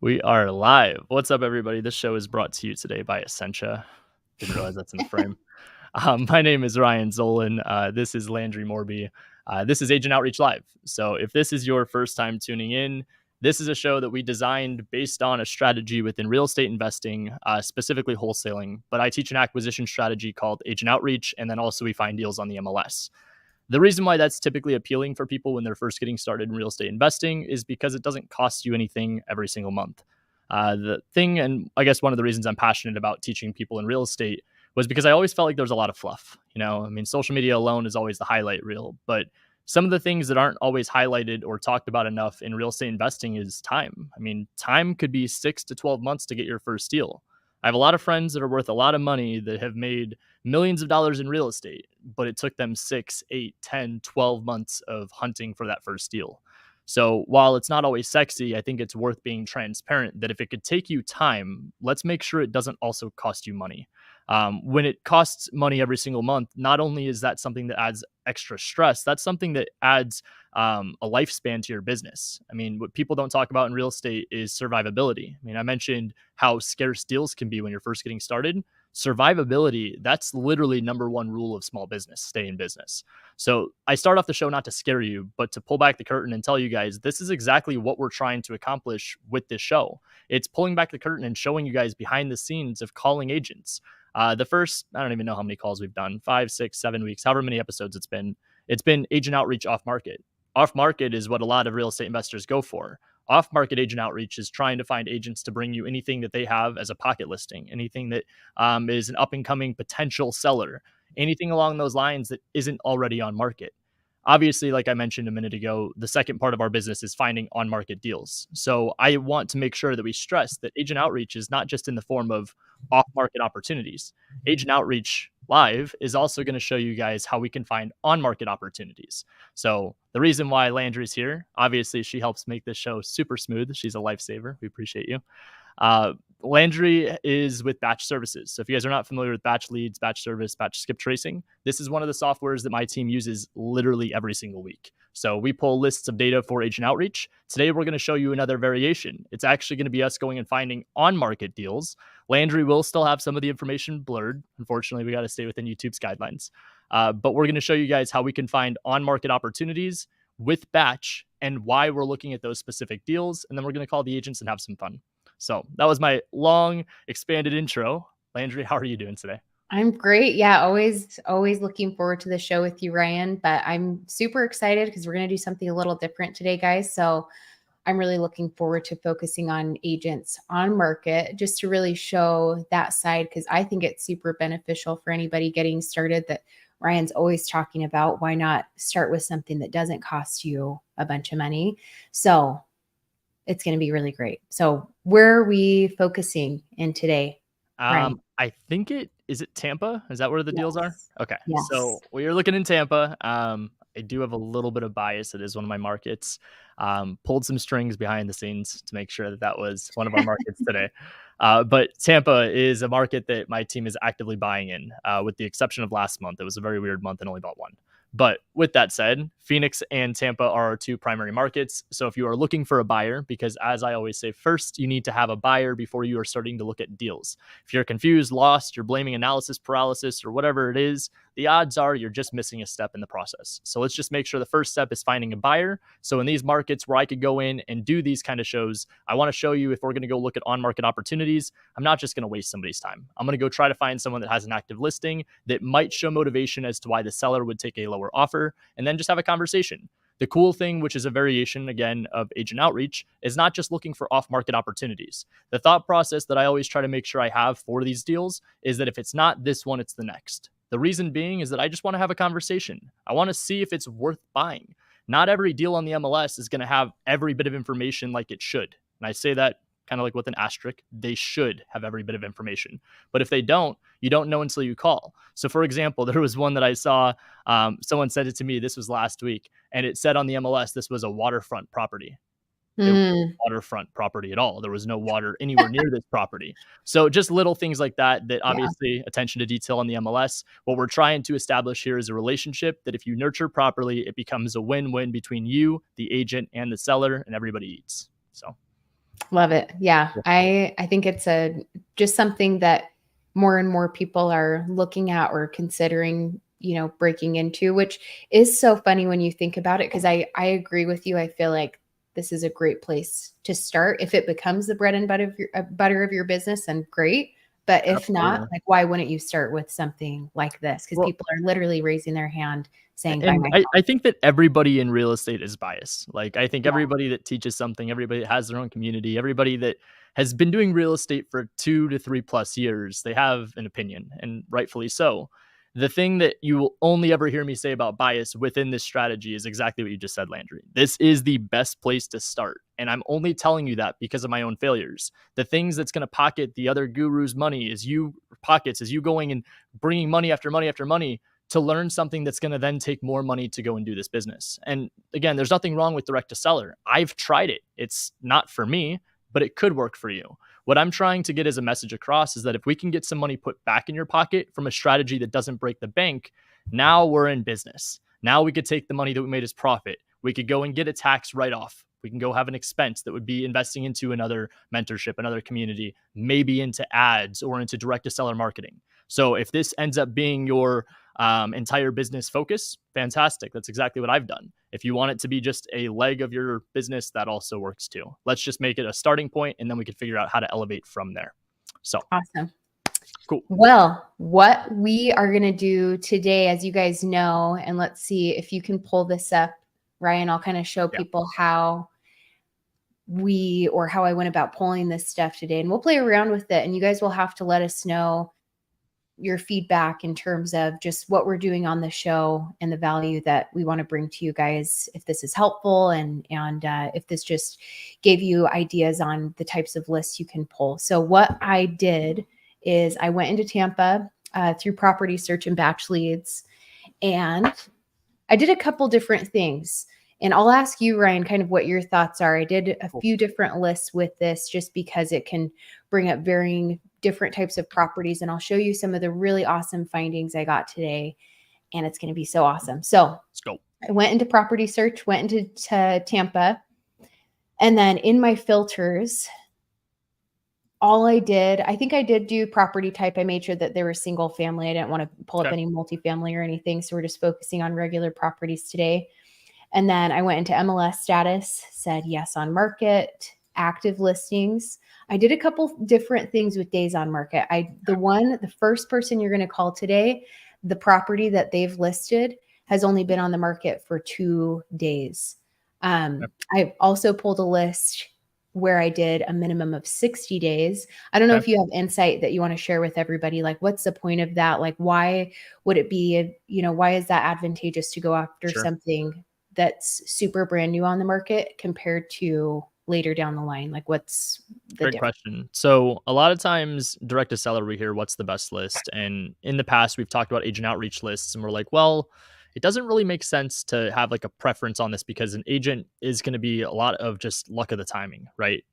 We are live. What's up, everybody? This show is brought to you today by Essentia. Didn't realize that's in the frame. My name is Ryan Zolin. This is Landry Morby. This is Agent Outreach Live. So, if this is your first time tuning in, this is a show that we designed based on a strategy within real estate investing, specifically wholesaling. But I teach an acquisition strategy called Agent Outreach, and then also we find deals on the MLS. The reason why that's typically appealing for people when they're first getting started in real estate investing is because it doesn't cost you anything every single month. The thing, and I guess one of the reasons I'm passionate about teaching people in real estate was because I always felt like there was a lot of fluff. I mean, social media alone is always the highlight reel, but some of the things that aren't always highlighted or talked about enough in real estate investing is time. I mean, time could be 6 to 12 months to get your first deal. I have a lot of friends that are worth a lot of money that have made millions of dollars in real estate, but it took them 6, 8, 10, 12 months of hunting for that first deal. So while it's not always sexy, I think it's worth being transparent that if it could take you time, let's make sure it doesn't also cost you money. When it costs money every single month, not only is that something that adds extra stress, that's something that adds a lifespan to your business. I mean, what people don't talk about in real estate is survivability. I mean, I mentioned how scarce deals can be when you're first getting started. Survivability, that's literally number one rule of small business: stay in business. So I start off the show not to scare you, but to pull back the curtain and tell you guys this is exactly what we're trying to accomplish with this show. It's pulling back the curtain and showing you guys behind the scenes of calling agents. The first, I don't even know how many calls we've done, 5, 6, 7 weeks, however many episodes it's been agent outreach off market. Off market is what a lot of real estate investors go for. Off market agent outreach is trying to find agents to bring you anything that they have as a pocket listing, anything that is an up and coming potential seller, anything along those lines that isn't already on market. Obviously, like I mentioned a minute ago, the second part of our business is finding on market deals. So I want to make sure that we stress that agent outreach is not just in the form of off market opportunities. Agent outreach live is also going to show you guys how we can find on market opportunities. So the reason why Landry's here, obviously, she helps make this show super smooth. She's a lifesaver. We appreciate you. Landry is with Batch Services. So if you guys are not familiar with Batch Leads, Batch Service, Batch Skip Tracing, this is one of the softwares that my team uses literally every single week. So we pull lists of data for agent outreach. Today, we're going to show you another variation. It's actually going to be us going and finding on-market deals. Landry will still have some of the information blurred. Unfortunately, we got to stay within YouTube's guidelines. But we're going to show you guys how we can find on-market opportunities with Batch and why we're looking at those specific deals. And then we're going to call the agents and have some fun. So that was my long, expanded intro. Landry, how are you doing today? I'm great. Yeah, always looking forward to the show with you, Ryan. But I'm super excited because we're going to do something a little different today, guys. So I'm really looking forward to focusing on agents on market, just to really show that side, because I think it's super beneficial for anybody getting started that Ryan's always talking about. Why not start with something that doesn't cost you a bunch of money? So it's going to be really great. So where are we focusing in today, Ryan? I think is it Tampa? Is that where the deals are? Yes. Okay. So Yes. we are looking in Tampa. I do have a little bit of bias. It is one of my markets. Pulled some strings behind the scenes to make sure that that was one of our markets today. But Tampa is a market that my team is actively buying in, with the exception of last month. It was a very weird month and only bought one. But with that said, Phoenix and Tampa are our two primary markets. So if you are looking for a buyer, because as I always say, first, you need to have a buyer before you are starting to look at deals. If you're confused, lost, you're blaming analysis paralysis or whatever it is, the odds are you're just missing a step in the process. So let's just make sure the first step is finding a buyer. So in these markets where I could go in and do these kind of shows, I want to show you if we're going to go look at on-market opportunities, I'm not just going to waste somebody's time. I'm going to go try to find someone that has an active listing that might show motivation as to why the seller would take a lower offer, and then just have a conversation. The cool thing, which is a variation again of agent outreach, is not just looking for off-market opportunities. The thought process that I always try to make sure I have for these deals is that if it's not this one, it's the next. The reason being is that I just want to have a conversation. I want to see if it's worth buying. Not every deal on the MLS is going to have every bit of information like it should. And I say that kind of like with an asterisk. They should have every bit of information. But if they don't, you don't know until you call. So for example, there was one that I saw, someone sent it to me, this was last week, and it said on the MLS, this was a waterfront property. It wasn't waterfront property at all. There was no water anywhere near this property. So just little things like that, that Yeah. obviously attention to detail on the MLS. What we're trying to establish here is a relationship that if you nurture properly, it becomes a win-win between you, the agent, and the seller, and everybody eats. So Love it. Yeah. Yeah. I think it's just something that more and more people are looking at or considering, breaking into, which is so funny when you think about it. Because I agree with you. I feel like this is a great place to start. If it becomes the bread and butter of your business, then great. But if not, Absolutely. like, why wouldn't you start with something like this? Because Well, people are literally raising their hand saying, buy and my I think that everybody in real estate is biased. Like, I think house. everybody that teaches something, everybody that has their own community, everybody that has been doing real estate for 2 to 3 plus years, they have an opinion, and rightfully so. The thing that you will only ever hear me say about bias within this strategy is exactly what you just said, Landry. This is the best place to start, and I'm only telling you that because of my own failures. The things that's gonna pocket the other guru's money is you going and bringing money after money after money to learn something that's going to then take more money to go and do this business. And again, there's nothing wrong with direct to seller. I've tried it. It's not for me, but it could work for you. What I'm trying to get as a message across is that if we can get some money put back in your pocket from a strategy that doesn't break the bank, now we're in business. Now we could take the money that we made as profit. We could go and get a tax write off. We can go have an expense that would be investing into another mentorship, another community, maybe into ads or into direct to seller marketing. So if this ends up being your entire business focus, fantastic. That's exactly what I've done. If you want it to be just a leg of your business, that also works too. Let's just make it a starting point, and then we can figure out how to elevate from there. So Awesome. cool. Well, what we are going to do today, as you guys know, and let's see if you can pull this up, Ryan, I'll kind of show Yeah, people how how I went about pulling this stuff today. And we'll play around with it. And you guys will have to let us know your feedback in terms of just what we're doing on the show and the value that we want to bring to you guys, if this is helpful and if this just gave you ideas on the types of lists you can pull. So what I did is I went into Tampa through property search and batch leads, and I did a couple different things. And I'll ask you, Ryan, kind of what your thoughts are. I did a cool. few different lists with this just because it can bring up varying different types of properties. And I'll show you some of the really awesome findings I got today. And it's going to be so awesome. So Let's go. I went into property search, went into Tampa. And then in my filters, I think I did do property type. I made sure that they were single family. I didn't want to pull up Okay. any multifamily or anything. So we're just focusing on regular properties today. And then I went into MLS status, said yes on market, active listings. I did a couple different things with days on market. The first person you're going to call today, the property that they've listed has only been on the market for 2 days. Okay. I also pulled a list where I did a minimum of 60 days. I don't know Okay. if you have insight that you want to share with everybody. Like, what's the point of that? Like, why would it be, why is that advantageous to go after Sure. something that's super brand new on the market compared to later down the line? Like, what's the Great difference? question. So a lot of times direct to seller, we hear what's the best list. And in the past, we've talked about agent outreach lists and we're like, well, it doesn't really make sense to have like a preference on this because an agent is going to be a lot of just luck of the timing, right?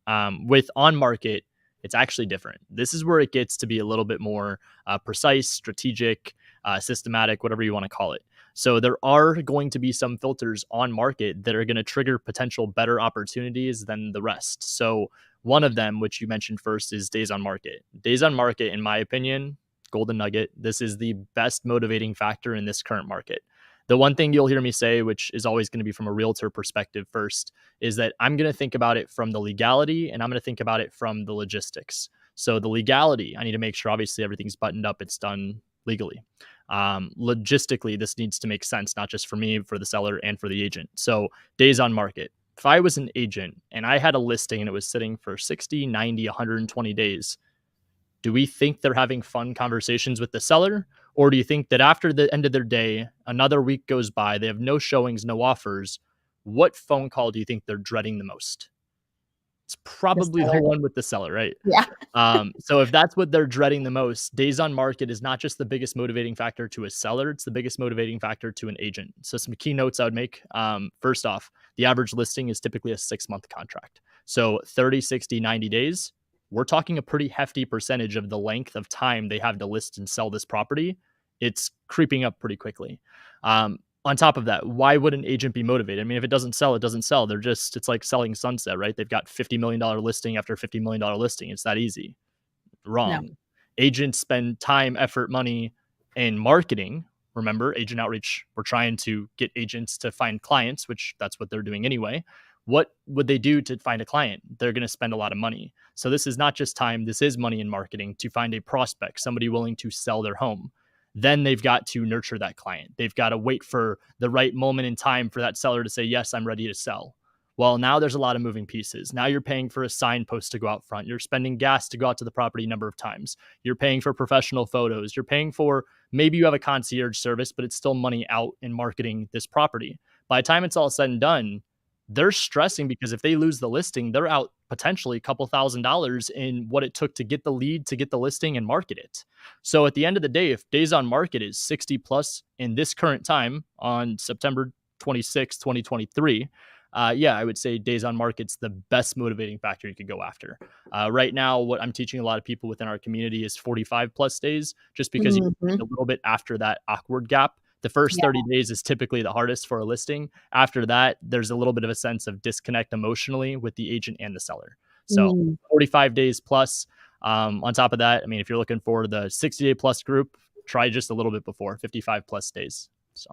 With on market, it's actually different. This is where it gets to be a little bit more precise, strategic, systematic, whatever you want to call it. So there are going to be some filters on market that are going to trigger potential better opportunities than the rest. So one of them, which you mentioned first, is days on market. Days on market, in my opinion, golden nugget. This is the best motivating factor in this current market. The one thing you'll hear me say, which is always going to be from a realtor perspective first, is that I'm going to think about it from the legality and I'm going to think about it from the logistics. So the legality, I need to make sure obviously everything's buttoned up, it's done legally. Logistically, this needs to make sense, not just for me, for the seller, and for the agent. So days on market. If I was an agent and I had a listing and it was sitting for 60, 90, 120 days, do we think they're having fun conversations with the seller? Or do you think that after the end of their day, another week goes by, they have no showings, no offers? What phone call do you think they're dreading the most? It's The probably the seller. one with the seller, right? Yeah. So if that's what they're dreading the most, days on market is not just the biggest motivating factor to a seller, it's the biggest motivating factor to an agent. So some key notes I would make. First off, the average listing is typically a 6-month contract. So 30, 60, 90 days, we're talking a pretty hefty percentage of the length of time they have to list and sell this property. It's creeping up pretty quickly. on top of that, why would an agent be motivated? I mean, if it doesn't sell, it doesn't sell. It's like selling Sunset, right? They've got $50 million listing after $50 million listing. It's that easy. No. Wrong. Agents spend time, effort, money in marketing. Remember, agent outreach, we're trying to get agents to find clients, which that's what they're doing anyway. What would they do to find a client? They're going to spend a lot of money. So this is not just time, this is money in marketing to find a prospect, somebody willing to sell their home. Then they've got to nurture that client. They've got to wait for the right moment in time for that seller to say, yes, I'm ready to sell. Well, now there's a lot of moving pieces. Now you're paying for a signpost to go out front. You're spending gas to go out to the property a number of times. You're paying for professional photos. You're paying for, maybe you have a concierge service, but it's still money out in marketing this property. By the time it's all said and done, they're stressing because if they lose the listing, they're out potentially a couple $1,000s in what it took to get the lead, to get the listing and market it. So at the end of the day, if days on market is 60 plus in this current time on September 26, 2023, yeah, I would say days on market's the best motivating factor you could go after. Right now, what I'm teaching a lot of people within our community is 45 plus days, just because you Mhm. a little bit after that awkward gap. The first Yeah. 30 days is typically the hardest for a listing. After that, there's a little bit of a sense of disconnect emotionally with the agent and the seller. So Mm. 45 days plus. On top of that, I mean, if you're looking for the 60-day plus group, try just a little bit before 55 plus days. So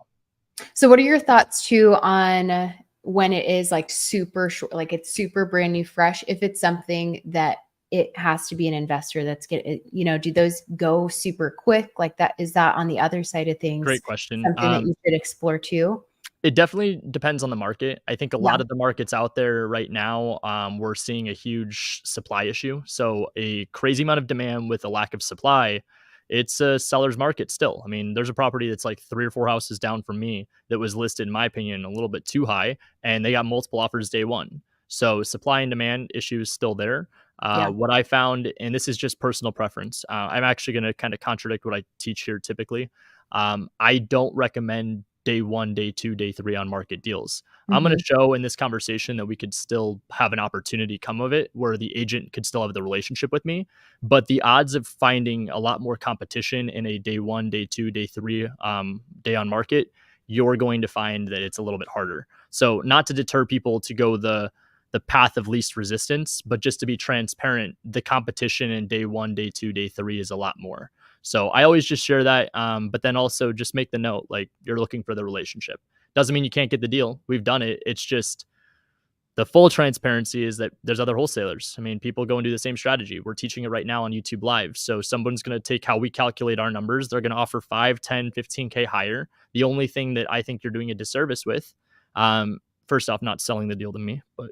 So what are your thoughts too on when it is like super short, like it's super brand new fresh, if it's something that it has to be an investor that's do those go super quick like that? Is that on the other side of things great question. something that you should explore too? It definitely depends on the market. I think a Yeah. lot of the markets out there right now, we're seeing a huge supply issue. So a crazy amount of demand with a lack of supply. It's a seller's market still. I mean, there's a property that's like 3 or 4 houses down from me that was listed, in my opinion, a little bit too high, and they got multiple offers day one. So supply and demand issue is still there. Yeah. What I found, and this is just personal preference, I'm actually going to kind of contradict what I teach here typically. I don't recommend day one, day two, day three on market deals. I'm going Mhm. to show in this conversation that we could still have an opportunity come of it where the agent could still have the relationship with me. But the odds of finding a lot more competition in a day one, day two, day three day on market, you're going to find that it's a little bit harder. So, not to deter people to go the path of least resistance, but just to be transparent, the competition in day one, day two, day three is a lot more. So I always just share that. But then also just make the note, like you're looking for the relationship. Doesn't mean you can't get the deal. We've done it. It's just the full transparency is that there's other wholesalers. I mean, people go and do the same strategy. We're teaching it right now on YouTube Live. So someone's going to take how we calculate our numbers. They're going to offer 5, 10, 15K higher. The only thing that I think you're doing a disservice with, first off, not selling the deal to me, but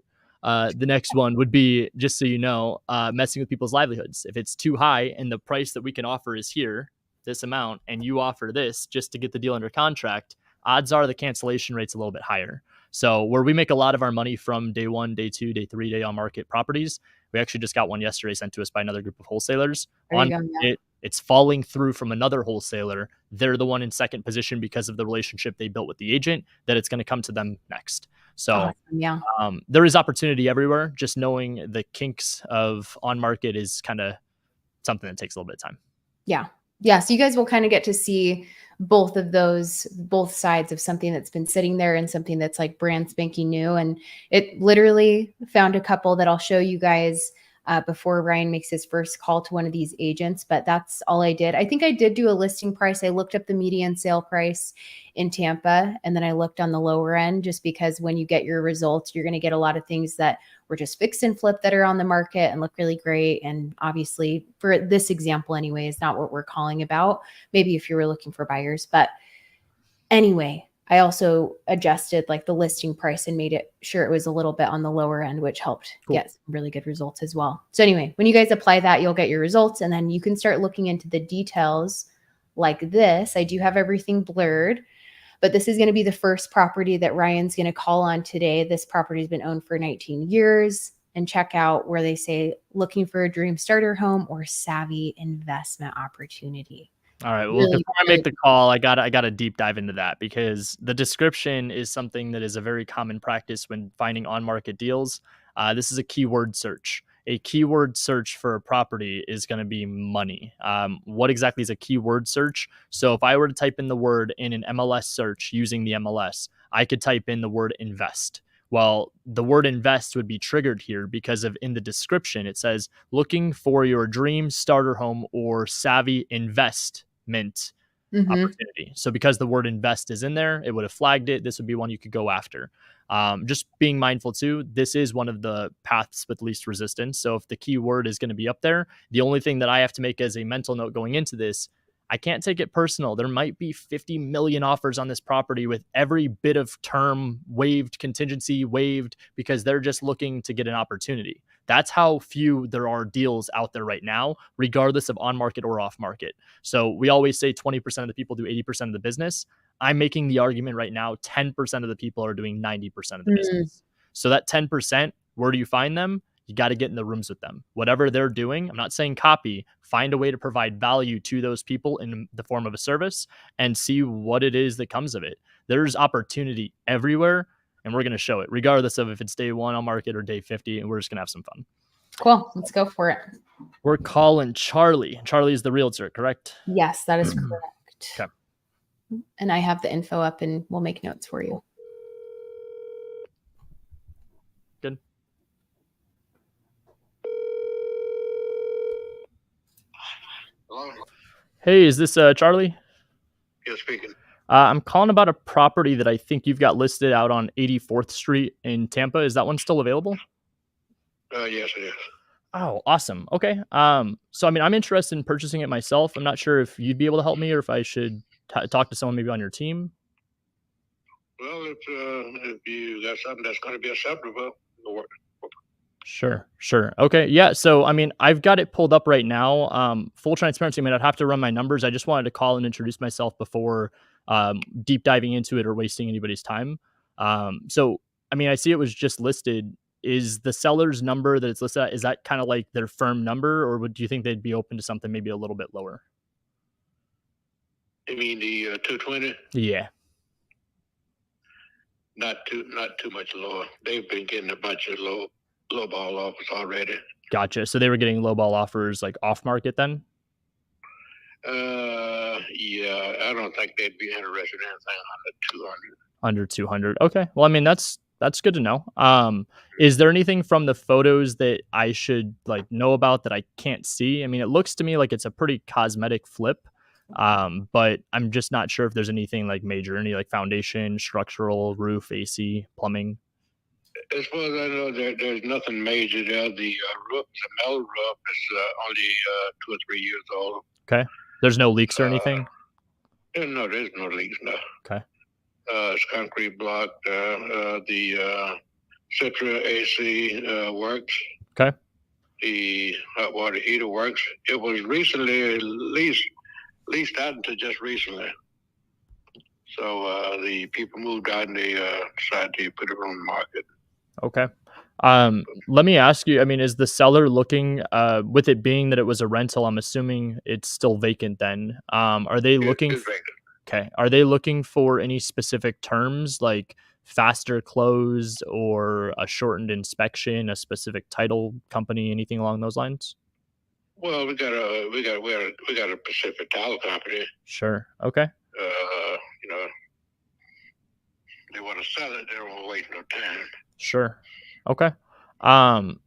the next one would be, just so you know, messing with people's livelihoods. If it's too high and the price that we can offer is here, this amount, and you offer this just to get the deal under contract, odds are the cancellation rate's a little bit higher. So where we make a lot of our money from day one, day two, day three, day on market properties, we actually just got one yesterday sent to us by another group of wholesalers. There you On go. Yeah. market, it's falling through from another wholesaler. They're the one in second position because of the relationship they built with the agent, that it's going to come to them next. So Awesome. Yeah. there is opportunity everywhere. Just knowing the kinks of on market is kind of something that takes a little bit of time. Yeah. Yeah. So you guys will kind of get to see both of those, both sides of something that's been sitting there and something that's like brand spanking new. And it literally found a couple that I'll show you guys before Ryan makes his first call to one of these agents. But that's all I did. I think I did do a listing price. I looked up the median sale price in Tampa, and then I looked on the lower end, just because when you get your results, you're going to get a lot of things that were just fix and flip that are on the market and look really great. And obviously, for this example anyway, is not what we're calling about. Maybe if you were looking for buyers. But anyway, I also adjusted like the listing price and made it sure it was a little bit on the lower end, which helped Cool. get some really good results as well. So anyway, when you guys apply that, you'll get your results, and then you can start looking into the details like this. I do have everything blurred, but this is going to be the first property that Ryan's going to call on today. This property has been owned for 19 years. And check out where they say looking for a dream starter home or savvy investment opportunity. All right. Well, Really, before I really make the call, I gotta deep dive into that, because the description is something that is a very common practice when finding on market deals. This is a keyword search. a keyword search for a property is going to be money. What exactly is a keyword search? So if I were to type in the word in an MLS search using the MLS, I could type in the word invest. Well, the word invest would be triggered here because of in the description, it says looking for your dream starter home or savvy investment Mm-hmm. opportunity. So because the word invest is in there, it would have flagged it. This would be one you could go after. Just being mindful too, this is one of the paths with least resistance. So if the keyword is going to be up there, the only thing that I have to make as a mental note going into this, I can't take it personal. There might be 50 million offers on this property with every bit of term waived, contingency waived, because they're just looking to get an opportunity. That's how few there are deals out there right now, regardless of on market or off market. So we always say 20% of the people do 80% of the business. I'm making the argument right now 10% of the people are doing 90% of the business. So that 10%, where do you find them? You got to get in the rooms with them. Whatever they're doing, I'm not saying copy, find a way to provide value to those people in the form of a service and see what it is that comes of it. There's opportunity everywhere, and we're going to show it, regardless of if it's day one on market or day 50, and we're just going to have some fun. Cool. Let's go for it. We're calling Charlie. Charlie is the realtor, correct? Yes, that is correct. Okay. And I have the info up and we'll make notes for you. Good. Hello? Hey, is this Charlie? Yes, speaking. I'm calling about a property that I think you've got listed out on 84th Street in Tampa. Is that one still available? Yes, it is. Oh, awesome. Okay. So I mean, I'm interested in purchasing it myself. I'm not sure if you'd be able to help me or if I should talk to someone maybe on your team. Well, if you got something that's going to be acceptable, it'll work. Sure. Okay. Yeah. So, I mean, I've got it pulled up right now. Full transparency, I mean, I'd have to run my numbers. I just wanted to call and introduce myself before deep diving into it or wasting anybody's time. So, I mean, I see it was just listed. Is the seller's number that it's listed at, is that kind of like their firm number, or would you think they'd be open to something maybe a little bit lower? You mean the 220? Yeah. Not too much lower. They've been getting a bunch of low ball offers already. Gotcha. So they were getting lowball offers like off market then? Yeah, I don't think they'd be interested in anything under 200. Under 200. Okay. Well, I mean, that's good to know. Is there anything from the photos that I should like know about that I can't see? I mean, it looks to me like it's a pretty cosmetic flip. But I'm just not sure if there's anything like major, any like foundation, structural, roof, AC, plumbing. As far as I know, there's nothing major there. The roof is a metal roof. It's only 2 or 3 years old. Okay. There's no leaks or anything? No, there's no leaks, no. Okay. It's concrete block. The Citra AC works. Okay. The hot water heater works. It was recently leased out until just recently. So the people moved out and they decided to put it on the market. Okay. Let me ask you, I mean, is the seller looking, with it being that it was a rental, I'm assuming it's still vacant then. Are they looking, It's vacant. okay. Are they looking for any specific terms like faster close or a shortened inspection, a specific title company, anything along those lines? Well, we got a Pacific Title Company. Sure. Okay. You know, they want to sell it. They don't want to waste no time. Sure. Okay.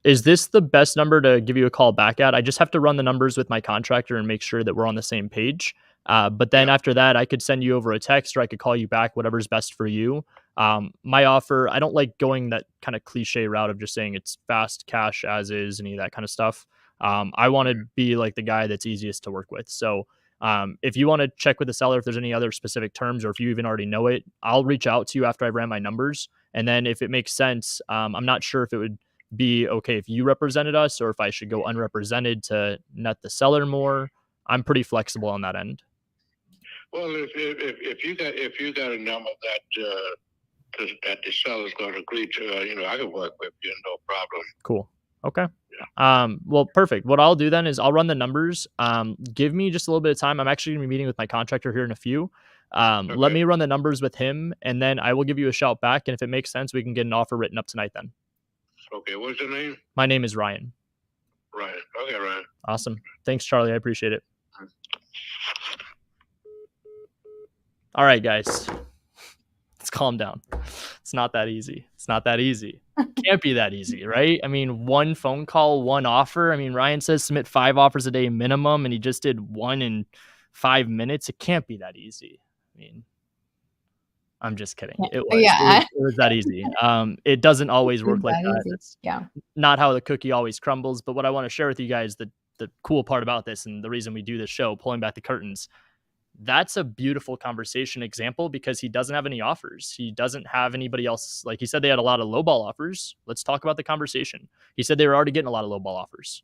Is this the best number to give you a call back at? I just have to run the numbers with my contractor and make sure that we're on the same page. But then after that, I could send you over a text or I could call you back, whatever's best for you. My offer, I don't like going that kind of cliche route of just saying it's fast cash as is, any of that kind of stuff. I want to be like the guy that's easiest to work with. So if you want to check with the seller, if there's any other specific terms, or if you even already know it, I'll reach out to you after I ran my numbers. And then if it makes sense, I'm not sure if it would be okay if you represented us or if I should go unrepresented to net the seller more. I'm pretty flexible on that end. Well, if you got a number that the seller's going to agree to, I can work with you, no problem. Cool. Okay. Well, perfect. What I'll do then is I'll run the numbers. Give me just a little bit of time. I'm actually going to be meeting with my contractor here in a few. Let me run the numbers with him, and then I will give you a shout back. And if it makes sense, we can get an offer written up tonight then. Okay. What's your name? My name is Ryan. Okay, Ryan. Awesome. Thanks, Charlie. I appreciate it. All right, guys. Let's calm down. It's not that easy. It's not that easy. Can't be that easy, right? I mean, one phone call, one offer. I mean, Ryan says submit 5 offers a day minimum, and he just did 1 in 5 minutes. It can't be that easy. I mean, I'm just kidding. It was. Yeah. It was that easy. It doesn't always work like that. That's not how the cookie always crumbles. But what I want to share with you guys, the cool part about this and the reason we do this show, pulling back the curtains, that's a beautiful conversation example because he doesn't have any offers. He doesn't have anybody else. Like he said, they had a lot of lowball offers. Let's talk about the conversation. He said they were already getting a lot of lowball offers.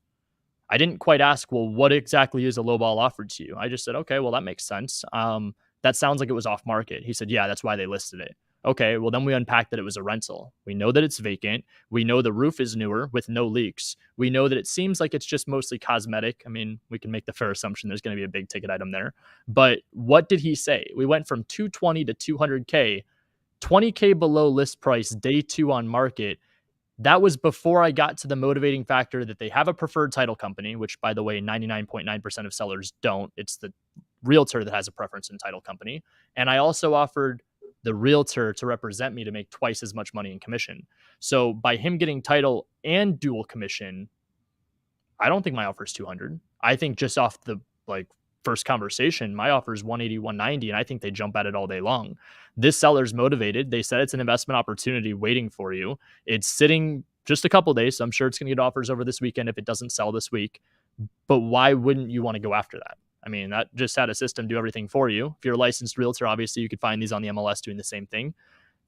I didn't quite ask, well, what exactly is a lowball offered to you? I just said, okay, well, that makes sense. That sounds like it was off market. He said, yeah, that's why they listed it. Okay, well, then we unpacked that it was a rental. We know that it's vacant. We know the roof is newer with no leaks. We know that it seems like it's just mostly cosmetic. I mean, we can make the fair assumption there's going to be a big ticket item there. But what did he say? We went from 220 to 200K, 20K below list price, day 2 on market. That was before I got to the motivating factor that they have a preferred title company, which, by the way, 99.9% of sellers don't. It's the realtor that has a preference in title company. And I also offered the realtor to represent me to make twice as much money in commission. So by him getting title and dual commission, I don't think my offer is 200. I think just off the first conversation, my offer is 180, 190, and I think they jump at it all day long. This seller's motivated. They said it's an investment opportunity waiting for you. It's sitting just a couple days. So I'm sure it's going to get offers over this weekend if it doesn't sell this week. But why wouldn't you want to go after that? I mean, that just had a system do everything for you. If you're a licensed realtor, obviously you could find these on the MLS doing the same thing.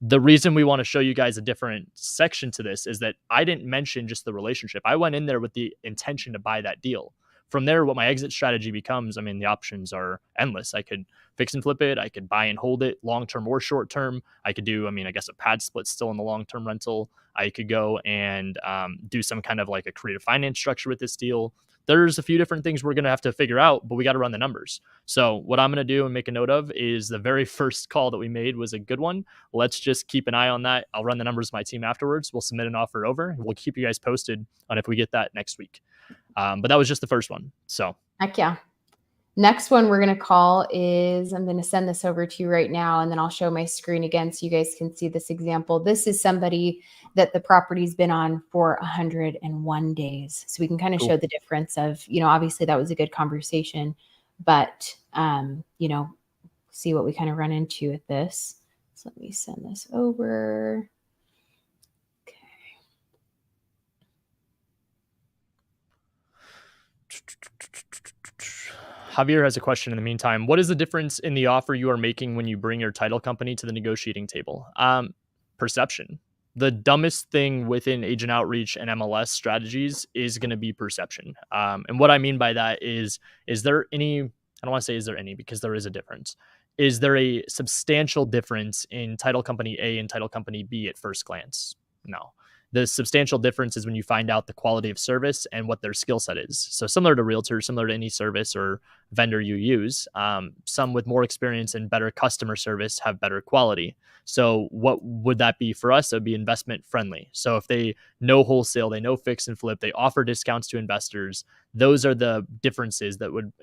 The reason we want to show you guys a different section to this is that I didn't mention just the relationship. I went in there with the intention to buy that deal. From there, what my exit strategy becomes, I mean, the options are endless. I could fix and flip it. I could buy and hold it long-term or short-term. I could do, I guess a pad split still in the long-term rental. I could go and do some kind of like a creative finance structure with this deal. There's a few different things we're going to have to figure out, but we got to run the numbers. So what I'm going to do and make a note of is the very first call that we made was a good one. Let's just keep an eye on that. I'll run the numbers with my team afterwards. We'll submit an offer over. We'll keep you guys posted on if we get that next week. But that was just the first one. So heck yeah. Next one we're going to call is, I'm going to send this over to you right now, and then I'll show my screen again so you guys can see this example. This is somebody that the property's been on for 101 days. So we can kind of show the difference of, obviously that was a good conversation, but, see what we kind of run into with this. So let me send this over. Javier has a question in the meantime. What is the difference in the offer you are making when you bring your title company to the negotiating table? Perception. The dumbest thing within agent outreach and MLS strategies is going to be perception. And what I mean by that is there any, I don't want to say is there any, because there is a difference. Is there a substantial difference in title company A and title company B at first glance? No. The substantial difference is when you find out the quality of service and what their skill set is. So similar to realtors, similar to any service or vendor you use, some with more experience and better customer service have better quality. So what would that be for us? It would be investment friendly. So if they know wholesale, they know fix and flip, they offer discounts to investors, those are the differences that would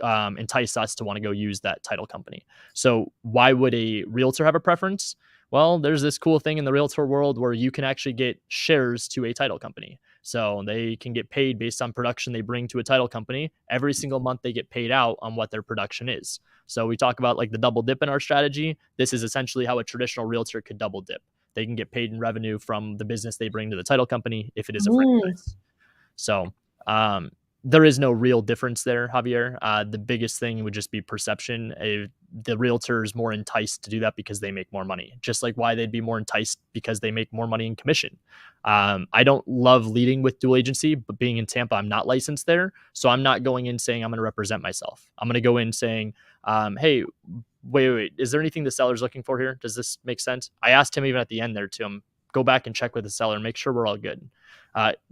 entice us to want to go use that title company. So why would a realtor have a preference? Well, there's this cool thing in the realtor world where you can actually get shares to a title company. So they can get paid based on production they bring to a title company. Every single month they get paid out on what their production is. So we talk about like the double dip in our strategy. This is essentially how a traditional realtor could double dip. They can get paid in revenue from the business they bring to the title company if it is a franchise. So there is no real difference there, Javier. The biggest thing would just be perception. The realtor is more enticed to do that because they make more money, just like why they'd be more enticed because they make more money in commission. I don't love leading with dual agency, but being in Tampa, I'm not licensed there. So I'm not going in saying I'm going to represent myself. I'm going to go in saying, hey, wait, is there anything the seller's looking for here? Does this make sense? I asked him even at the end there to him, go back and check with the seller, make sure we're all good.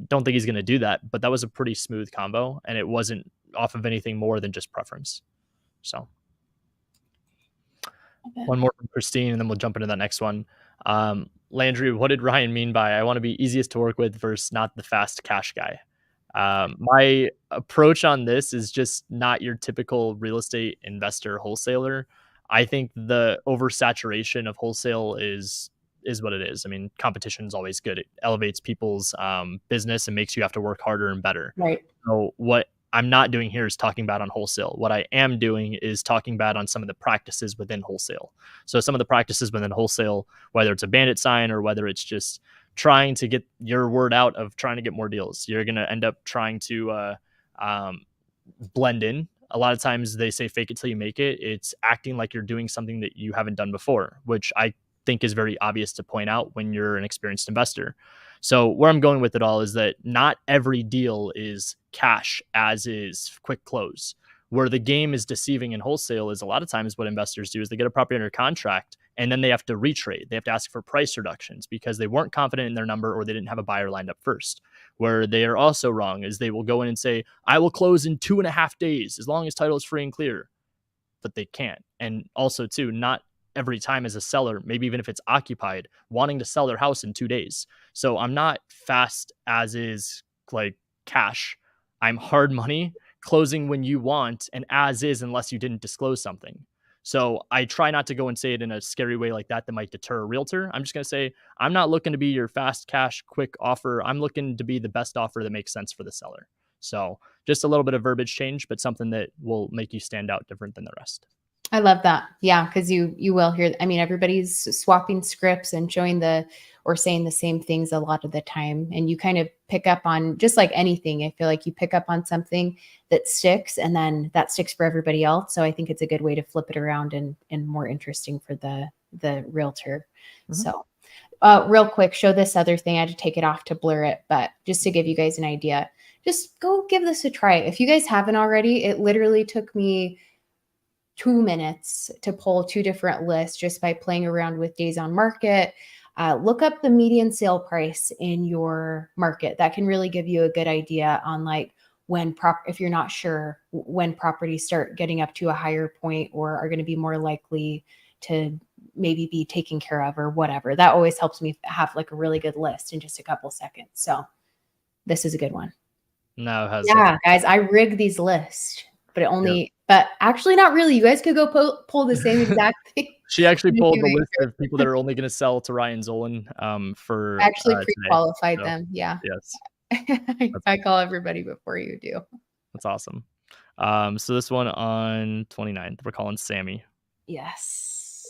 Don't think he's going to do that, but that was a pretty smooth combo, and it wasn't off of anything more than just preference. So one more from Christine, and then we'll jump into that next one. Landry, what did Ryan mean by I want to be easiest to work with versus not the fast cash guy? My approach on this is just not your typical real estate investor wholesaler. I think the oversaturation of wholesale is what it is. I mean, competition is always good. It elevates people's business and makes you have to work harder and better. Right. So what I'm not doing here is talking bad on wholesale. What I am doing is talking bad on some of the practices within wholesale. So some of the practices within wholesale, whether it's a bandit sign or whether it's just trying to get your word out of trying to get more deals, you're going to end up trying to blend in. A lot of times they say fake it till you make it. It's acting like you're doing something that you haven't done before, which I think is very obvious to point out when you're an experienced investor. So where I'm going with it all is that not every deal is cash as is quick close. Where the game is deceiving in wholesale is a lot of times what investors do is they get a property under contract and then they have to retrade. They have to ask for price reductions because they weren't confident in their number or they didn't have a buyer lined up first. Where they are also wrong is they will go in and say, I will close in 2.5 days as long as title is free and clear. But they can't. And also, too, not every time as a seller, maybe even if it's occupied, wanting to sell their house in 2 days. So I'm not fast as is like cash. I'm hard money, closing when you want, and as is unless you didn't disclose something. So I try not to go and say it in a scary way like that might deter a realtor. I'm just going to say, I'm not looking to be your fast cash, quick offer. I'm looking to be the best offer that makes sense for the seller. So just a little bit of verbiage change, but something that will make you stand out different than the rest. I love that. Yeah, because you will hear, I mean, everybody's swapping scripts and showing or saying the same things a lot of the time. And you kind of pick up on, just like anything, I feel like you pick up on something that sticks and then that sticks for everybody else. So I think it's a good way to flip it around and more interesting for the realtor. Mm-hmm. So real quick, show this other thing. I had to take it off to blur it, but just to give you guys an idea, just go give this a try. If you guys haven't already, it literally took me 2 minutes to pull 2 different lists just by playing around with days on market. Look up the median sale price in your market. That can really give you a good idea on like if you're not sure when properties start getting up to a higher point or are going to be more likely to maybe be taken care of or whatever. That always helps me have like a really good list in just a couple seconds. So this is a good one. No, it has guys, I rig these lists, but but actually not really. You guys could go pull the same exact thing. She actually pulled the list of people that are only going to sell to Ryan Zolin for actually pre-qualified them. Yeah. Yes. I call everybody before you do. That's awesome. So this one on 29th, we're calling Sammy. Yes.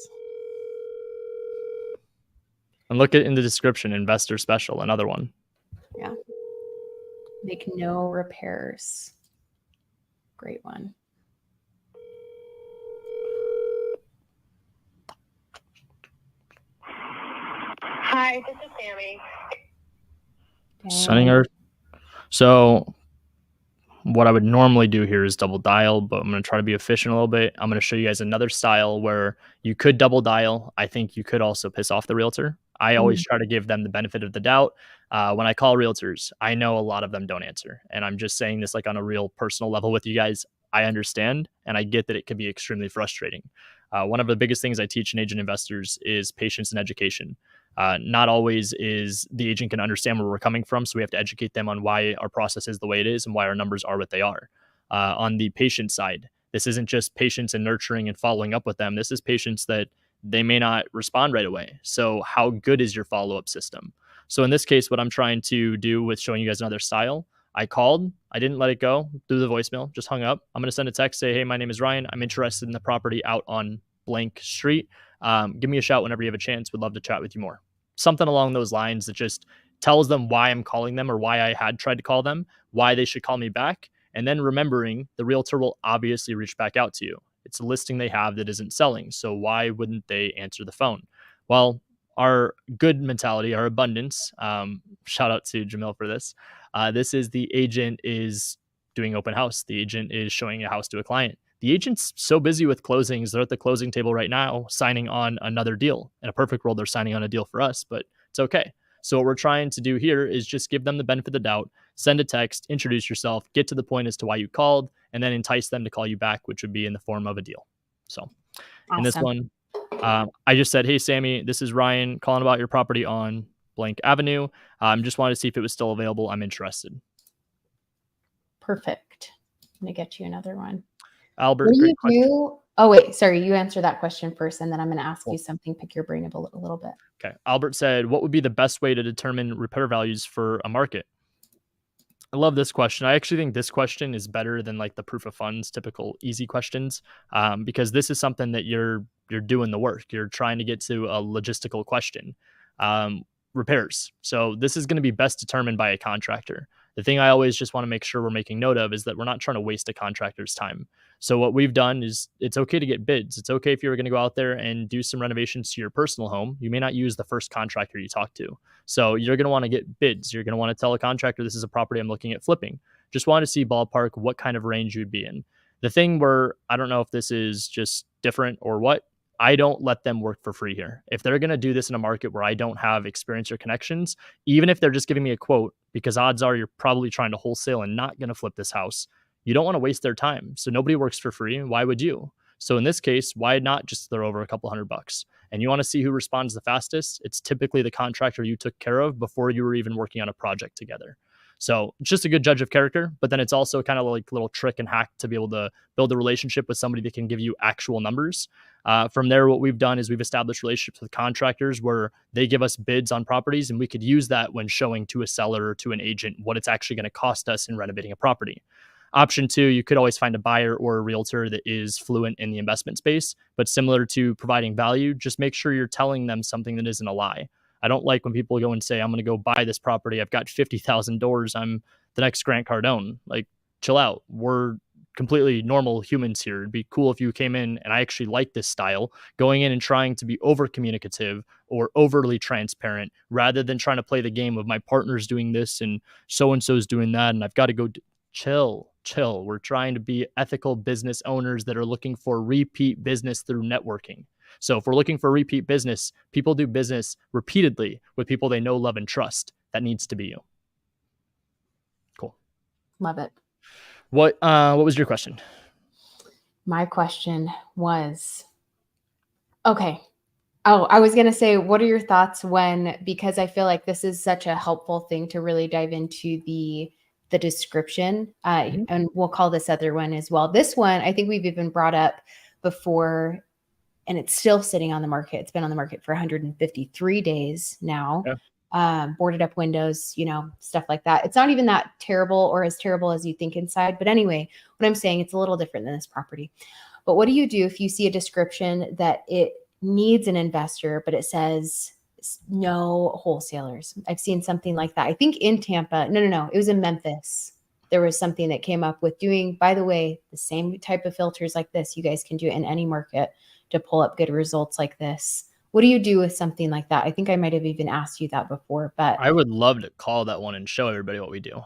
And look at in the description, investor special, another one. Yeah. Make no repairs. Great one. Hi, this is Sammy. Sending her. So what I would normally do here is double dial, but I'm going to try to be efficient a little bit. I'm going to show you guys another style where you could double dial. I think you could also piss off the realtor. I always try to give them the benefit of the doubt. When I call realtors, I know a lot of them don't answer. And I'm just saying this like on a real personal level with you guys. I understand and I get that it can be extremely frustrating. One of the biggest things I teach in agent investors is patience and education. Not always is the agent can understand where we're coming from. So we have to educate them on why our process is the way it is and why our numbers are what they are. On the patient side, this isn't just patience and nurturing and following up with them. This is patience that they may not respond right away. So how good is your follow-up system? So in this case, what I'm trying to do with showing you guys another style, I called, I didn't let it go through the voicemail, just hung up. I'm going to send a text, say, hey, my name is Ryan. I'm interested in the property out on blank street. Give me a shout whenever you have a chance. Would love to chat with you more. Something along those lines that just tells them why I'm calling them or why I had tried to call them, why they should call me back. And then remembering the realtor will obviously reach back out to you. It's a listing they have that isn't selling. So why wouldn't they answer the phone? Well, our good mentality, our abundance, shout out to Jamil for this. This is the agent is doing open house. The agent is showing a house to a client. The agent's so busy with closings. They're at the closing table right now, signing on another deal. In a perfect world, they're signing on a deal for us, but it's okay. So what we're trying to do here is just give them the benefit of the doubt, send a text, introduce yourself, get to the point as to why you called, and then entice them to call you back, which would be in the form of a deal. So in this one, I just said, hey, Sammy, this is Ryan calling about your property on blank avenue. Just wanted to see if it was still available. I'm interested. Perfect. I'm going to get you another one. Albert, What do great you question. do? Oh, wait, sorry. You answer that question first, and then I'm going to ask Cool. you something, pick your brain a little bit. Okay. Albert said, what would be the best way to determine repair values for a market? I love this question. I actually think this question is better than like the proof of funds, typical easy questions, because this is something that you're doing the work. You're trying to get to a logistical question. Repairs. So this is going to be best determined by a contractor. The thing I always just want to make sure we're making note of is that we're not trying to waste a contractor's time. So what we've done is it's okay to get bids. It's okay if you're going to go out there and do some renovations to your personal home. You may not use the first contractor you talk to. So you're going to want to get bids. You're going to want to tell a contractor, this is a property I'm looking at flipping. Just want to see ballpark what kind of range you'd be in. The thing where I don't know if this is just different or what, I don't let them work for free here. If they're going to do this in a market where I don't have experience or connections, even if they're just giving me a quote, because odds are you're probably trying to wholesale and not going to flip this house, you don't want to waste their time. So nobody works for free. Why would you? So in this case, why not just throw over a couple $100? And you want to see who responds the fastest? It's typically the contractor you took care of before you were even working on a project together. So it's just a good judge of character, but then it's also kind of like a little trick and hack to be able to build a relationship with somebody that can give you actual numbers. From there, what we've done is we've established relationships with contractors where they give us bids on properties, and we could use that when showing to a seller or to an agent what it's actually going to cost us in renovating a property. Option two, you could always find a buyer or a realtor that is fluent in the investment space, but similar to providing value, just make sure you're telling them something that isn't a lie. I don't like when people go and say, I'm going to go buy this property. I've got $50,000. I'm the next Grant Cardone. Like, chill out. We're completely normal humans here. It'd be cool if you came in and I actually like this style, going in and trying to be over communicative or overly transparent rather than trying to play the game of my partner's doing this and so-and-so's doing that. And I've got to go chill. We're trying to be ethical business owners that are looking for repeat business through networking. So if we're looking for repeat business, people do business repeatedly with people they know, love, and trust. That needs to be you. Cool. Love it. What was your question? My question was, okay. Oh, I was going to say, what are your thoughts because I feel like this is such a helpful thing to really dive into the description. And we'll call this other one as well. This one, I think we've even brought up before, and it's still sitting on the market. It's been on the market for 153 days now. Yeah. Boarded up windows, stuff like that. It's not even that terrible or as terrible as you think inside. But anyway, what I'm saying, it's a little different than this property. But what do you do if you see a description that it needs an investor, but it says no wholesalers? I've seen something like that. I think in Tampa. No. It was in Memphis. There was something that came up with doing, by the way, the same type of filters like this. You guys can do it in any market to pull up good results like this. What do you do with something like that? I think I might have even asked you that before, but I would love to call that one and show everybody what we do.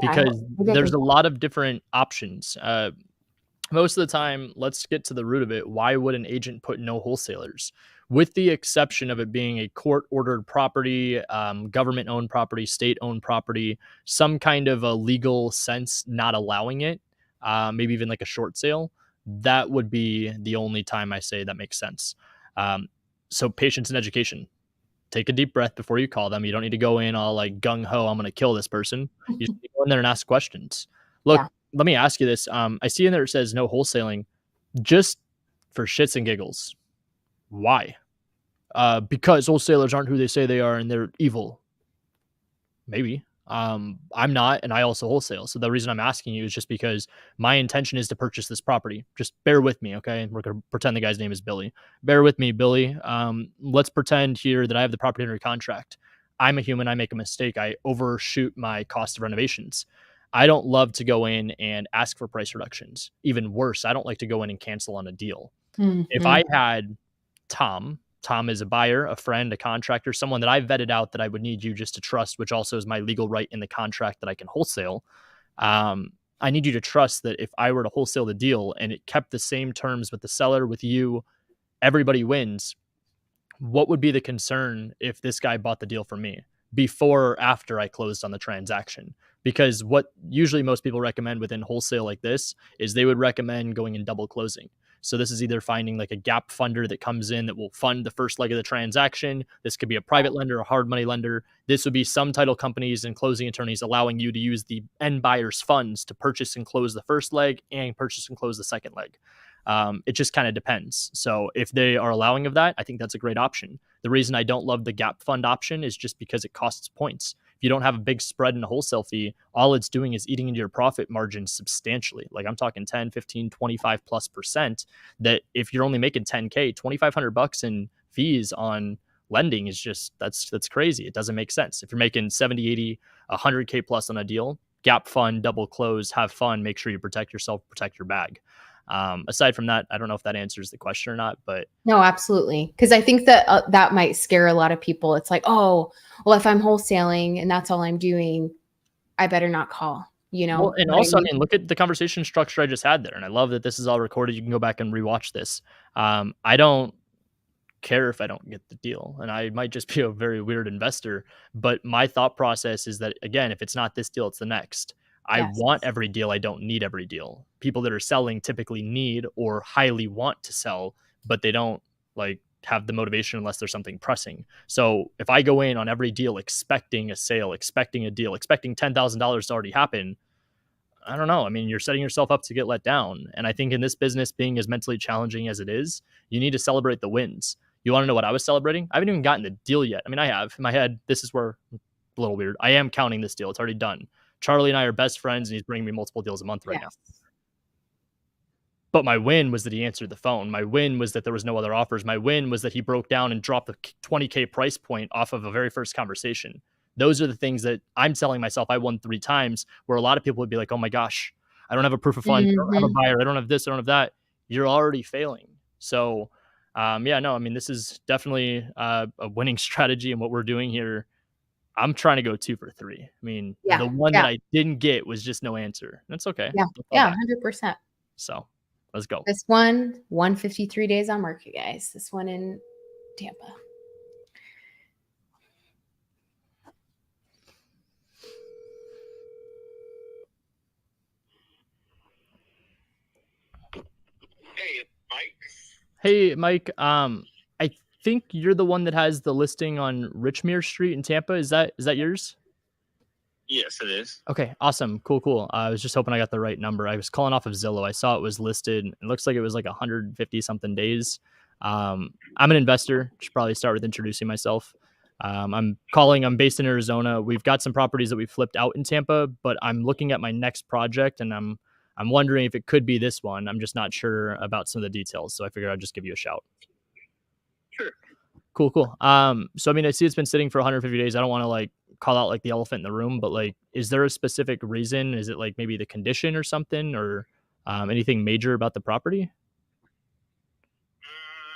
Because there's a lot of different options. Most of the time, let's get to the root of it. Why would an agent put no wholesalers? With the exception of it being a court-ordered property, government-owned property, state-owned property, some kind of a legal sense not allowing it, maybe even like a short sale, that would be the only time I say that makes sense. So patience and education. Take a deep breath before you call them. You don't need to go in all like gung-ho, I'm going to kill this person. You just go in there and ask questions. Look, Let me ask you this. I see in there it says no wholesaling. Just for shits and giggles. Why? Because wholesalers aren't who they say they are and they're evil. Maybe. I'm not, and I also wholesale. So the reason I'm asking you is just because my intention is to purchase this property. Just bear with me, okay? We're going to pretend the guy's name is Billy. Bear with me, Billy. Let's pretend here that I have the property under contract. I'm a human. I make a mistake. I overshoot my cost of renovations. I don't love to go in and ask for price reductions. Even worse, I don't like to go in and cancel on a deal. Mm-hmm. If I had Tom is a buyer, a friend, a contractor, someone that I vetted out that I would need you just to trust, which also is my legal right in the contract that I can wholesale. I need you to trust that if I were to wholesale the deal and it kept the same terms with the seller, with you, everybody wins. What would be the concern if this guy bought the deal from me before or after I closed on the transaction? Because what usually most people recommend within wholesale like this is they would recommend going in double closing. So this is either finding like a gap funder that comes in that will fund the first leg of the transaction. This could be a private lender, a hard money lender. This would be some title companies and closing attorneys allowing you to use the end buyer's funds to purchase and close the first leg and purchase and close the second leg. It just kind of depends. So if they are allowing of that, I think that's a great option. The reason I don't love the gap fund option is just because it costs points. If you don't have a big spread in a wholesale fee, all it's doing is eating into your profit margin substantially. Like I'm talking 10, 15, 25 plus percent, that if you're only making 10K, $2,500 in fees on lending is just, that's crazy. It doesn't make sense. If you're making 70, 80, 100K plus on a deal, gap fund, double close, have fun, make sure you protect yourself, protect your bag. Aside from that, I don't know if that answers the question or not, but no, absolutely. Because I think that that might scare a lot of people. It's like, oh, well, if I'm wholesaling and that's all I'm doing, I better not call, you know? Well, and also, I mean, look at the conversation structure I just had there. And I love that this is all recorded. You can go back and rewatch this. I don't care if I don't get the deal, and I might just be a very weird investor, but my thought process is that, again, if it's not this deal, it's the next. I Yes. want every deal. I don't need every deal. People that are selling typically need or highly want to sell, but they don't like have the motivation unless there's something pressing. So if I go in on every deal expecting a sale, expecting a deal, expecting $10,000 to already happen, I don't know. I mean, you're setting yourself up to get let down. And I think in this business, being as mentally challenging as it is, you need to celebrate the wins. You want to know what I was celebrating? I haven't even gotten the deal yet. I mean, I have in my head. This is where a little weird. I am counting this deal. It's already done. Charlie and I are best friends, and he's bringing me multiple deals a month right now. But my win was that he answered the phone. My win was that there was no other offers. My win was that he broke down and dropped the 20K price point off of a very first conversation. Those are the things that I'm telling myself I won 3 times, where a lot of people would be like, oh my gosh, I don't have a proof of funds. I don't have a buyer. I don't have this. I don't have that. You're already failing. So yeah, no, I mean, this is definitely a winning strategy. And what we're doing here, I'm trying to go 2 for 3. I mean, the one that I didn't get was just no answer. That's okay. Yeah, 100%. So let's go. This one, 153 days on market, guys. This one in Tampa. Hey, Mike. Hey, Mike. I think you're the one that has the listing on Richmere Street in Tampa. Is that yours? Yes, it is. Okay, awesome. Cool. I was just hoping I got the right number. I was calling off of Zillow. I saw it was listed. It looks like it was like 150 something days. I'm an investor. Should probably start with introducing myself. I'm based in Arizona. We've got some properties that we flipped out in Tampa, but I'm looking at my next project and I'm wondering if it could be this one. I'm just not sure about some of the details. So I figured I'd just give you a shout. Sure. Cool. So I mean, I see it's been sitting for 150 days. I don't want to like call out like the elephant in the room, but like, is there a specific reason? Is it like maybe the condition or something, or anything major about the property?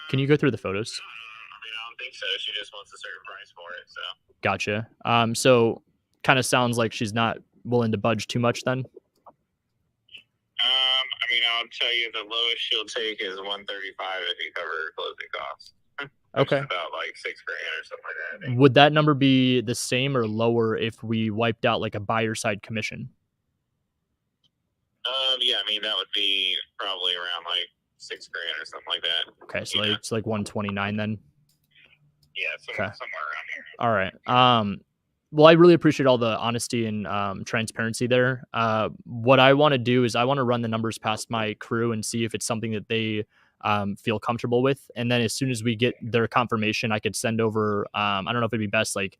Can you go through the photos? I mean, I don't think so. She just wants a certain price for it. So Gotcha. So kind of sounds like she's not willing to budge too much then. I mean, I'll tell you the lowest she'll take is 135 if you cover her closing costs. Okay. About like $6,000 or something like that. Would that number be the same or lower if we wiped out like a buyer side commission? Yeah, I mean that would be probably around like $6,000 or something like that. Okay, so it's like 129 then. Yeah, somewhere around here. All right. Well, I really appreciate all the honesty and transparency there. What I want to do is I want to run the numbers past my crew and see if it's something that they feel comfortable with. And then as soon as we get their confirmation, I could send over, I don't know if it'd be best like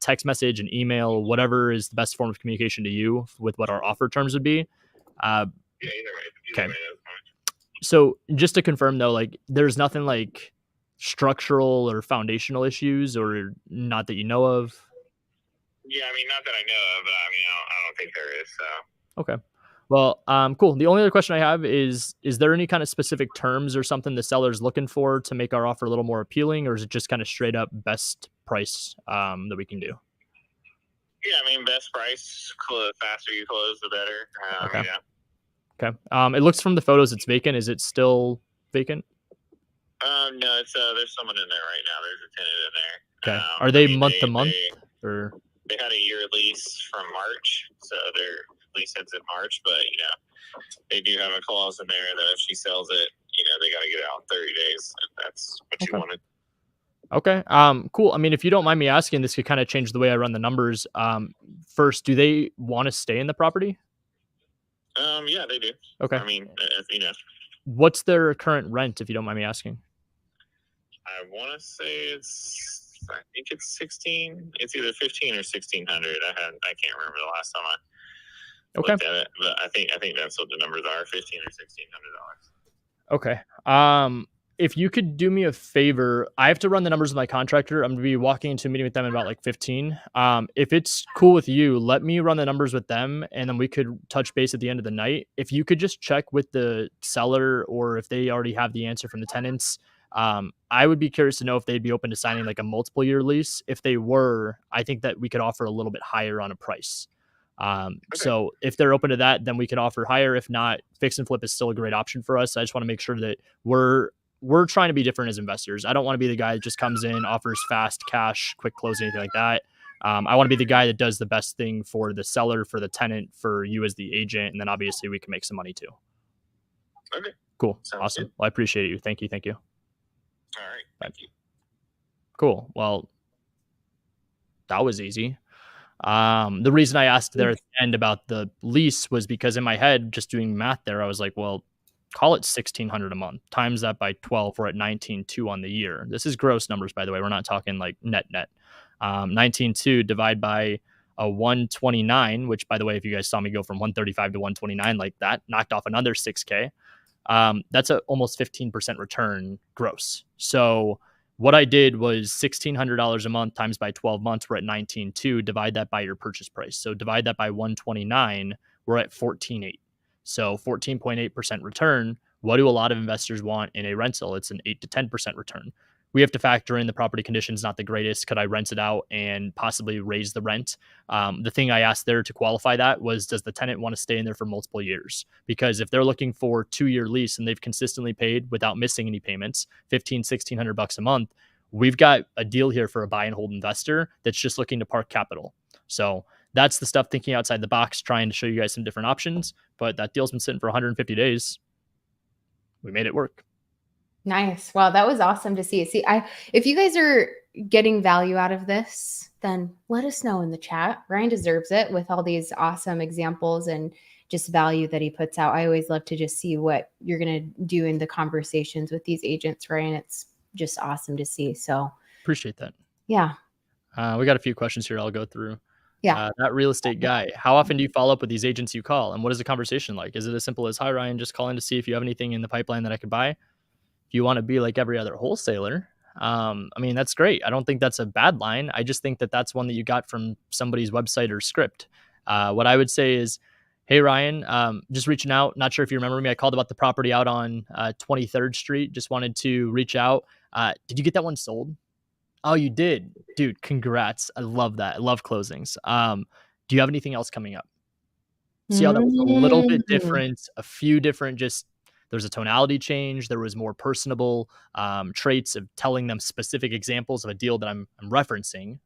text message and email, whatever is the best form of communication to you with what our offer terms would be. Yeah, either way. Okay. So just to confirm though, like there's nothing like structural or foundational issues or not that you know of? Yeah, I mean, not that I know of, but I mean, I don't think there is. So. Okay. Well, cool. The only other question I have is there any kind of specific terms or something the seller's looking for to make our offer a little more appealing, or is it just kind of straight up best price that we can do? Yeah, I mean, best price, the faster you close, the better. Okay. Yeah. Okay. It looks from the photos it's vacant. Is it still vacant? No, it's there's someone in there right now. There's a tenant in there. Okay. Are they month to month or? they had a year lease from March, so their lease ends in March. But they do have a clause in there that if she sells it, they got to get it out in 30 days. If that's what you wanted. Okay. Cool. I mean, if you don't mind me asking, this could kind of change the way I run the numbers. First, do they want to stay in the property? Yeah, they do. Okay. I mean, what's their current rent, if you don't mind me asking? I want to say I think it's 16. It's either 15 or 1600. I can't remember the last time I looked at it, but I think that's what the numbers are: 15 or $1,600. Okay. If you could do me a favor, I have to run the numbers with my contractor. I'm going to be walking into a meeting with them in about like 15. If it's cool with you, let me run the numbers with them, and then we could touch base at the end of the night. If you could just check with the seller, or if they already have the answer from the tenants, I would be curious to know if they'd be open to signing like a multiple year lease. If they were, I think that we could offer a little bit higher on a price. So if they're open to that, then we can offer higher. If not, fix and flip is still a great option for us. I just want to make sure that we're trying to be different as investors. I don't want to be the guy that just comes in, offers fast cash, quick close, anything like that. I want to be the guy that does the best thing for the seller, for the tenant, for you as the agent. And then obviously we can make some money too. Okay. Cool. Sounds awesome. good. Well, I appreciate you. Thank you. All right. Thank you. Cool. Well, that was easy. The reason I asked there at the end about the lease was because in my head, just doing math there, I was like, well, call it $1,600 a month, times that by 12. We're at 19.2 on the year. This is gross numbers, by the way. We're not talking like net. 19.2 divide by a 129, which, by the way, if you guys saw me go from 135 to 129, like that knocked off another 6K. That's a almost 15% return gross. So what I did was $1,600 a month times by 12 months. We're at 19.2. Divide that by your purchase price. So divide that by 129. We're at 14.8. So 14.8% return. What do a lot of investors want in a rental? It's an 8 to 10% return. We have to factor in the property conditions not the greatest. Could I rent it out and possibly raise the rent? The thing I asked there to qualify that was, does the tenant want to stay in there for multiple years? Because if they're looking for 2-year lease and they've consistently paid without missing any payments, $1,600 a month, we've got a deal here for a buy and hold investor that's just looking to park capital. So that's the stuff, thinking outside the box, trying to show you guys some different options. But that deal's been sitting for 150 days. We made it work. Nice. Wow, that was awesome to see. If you guys are getting value out of this, then let us know in the chat. Ryan deserves it with all these awesome examples and just value that he puts out. I always love to just see what you're going to do in the conversations with these agents, Ryan. It's just awesome to see. So appreciate that. Yeah. We got a few questions here I'll go through. Yeah. That real estate guy, how often do you follow up with these agents you call? And what is the conversation like? Is it as simple as, hi, Ryan, just calling to see if you have anything in the pipeline that I could buy? If you want to be like every other wholesaler, I mean, that's great. I don't think that's a bad line. I just think that that's one that you got from somebody's website or script. What I would say is, hey, Ryan, just reaching out. Not sure if you remember me. I called about the property out on 23rd Street. Just wanted to reach out. Did you get that one sold? Oh, you did? Dude, congrats. I love that. I love closings. Do you have anything else coming up? See how that was a little bit different, a few different, just there's a tonality change. There was more personable traits of telling them specific examples of a deal that I'm referencing.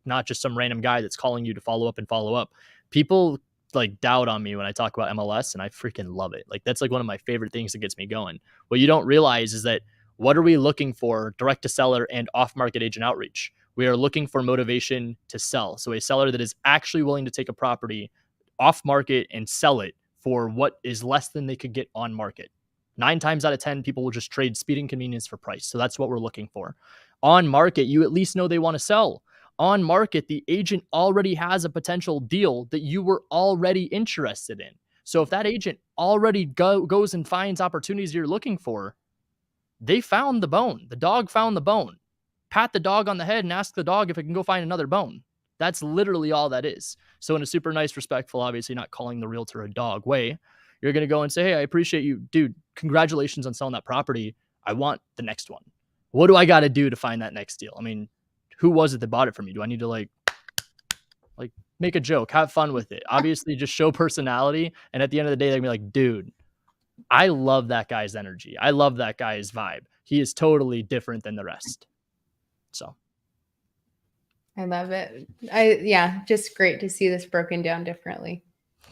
Not just some random guy that's calling you to follow up. People like doubt on me when I talk about MLS, and I freaking love it. Like, that's like one of my favorite things that gets me going. What you don't realize is that, what are we looking for direct to seller and off market agent outreach? We are looking for motivation to sell. So a seller that is actually willing to take a property off market and sell it for what is less than they could get on market. 9 times out of 10, people will just trade speed and convenience for price. So that's what we're looking for. On market, you at least know they want to sell. On market, the agent already has a potential deal that you were already interested in. So if that agent already goes and finds opportunities you're looking for, they found the bone. The dog found the bone. Pat the dog on the head and ask the dog if it can go find another bone. That's literally all that is. So in a super nice, respectful, obviously not calling the realtor a dog way, you're going to go and say, hey, I appreciate you. Dude, congratulations on selling that property. I want the next one. What do I got to do to find that next deal? I mean, who was it that bought it from me? Do I need to like make a joke, have fun with it? Obviously, just show personality. And at the end of the day, they're going to be like, dude, I love that guy's energy. I love that guy's vibe. He is totally different than the rest. So I love it. Just great to see this broken down differently.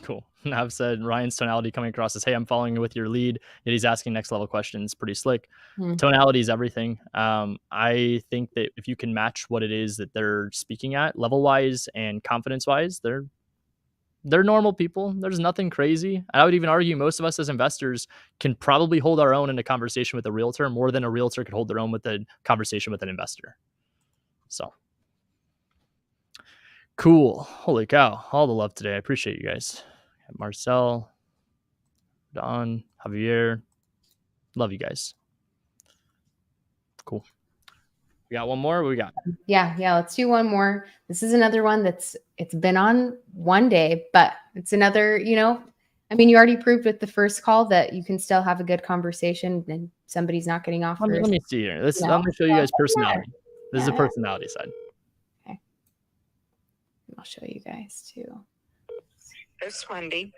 Cool. Nav said Ryan's tonality coming across as, hey, I'm following with your lead. Yet he's asking next level questions. Pretty slick. Tonality is everything. I think that if you can match what it is that they're speaking at level wise and confidence wise, they're normal people. There's nothing crazy. I would even argue most of us as investors can probably hold our own in a conversation with a realtor more than a realtor could hold their own with a conversation with an investor. So cool. Holy cow. All the love today. I appreciate you guys. Marcel, Don, Javier. Love you guys. Cool. We got one more. What we got? Yeah. Let's do one more. This is another one it's been on one day, but it's another, you already proved with the first call that you can still have a good conversation and somebody's not getting offers. Let me see here. Let me show you guys personality. This is the personality side. Okay. I'll show you guys too. It's Wendy.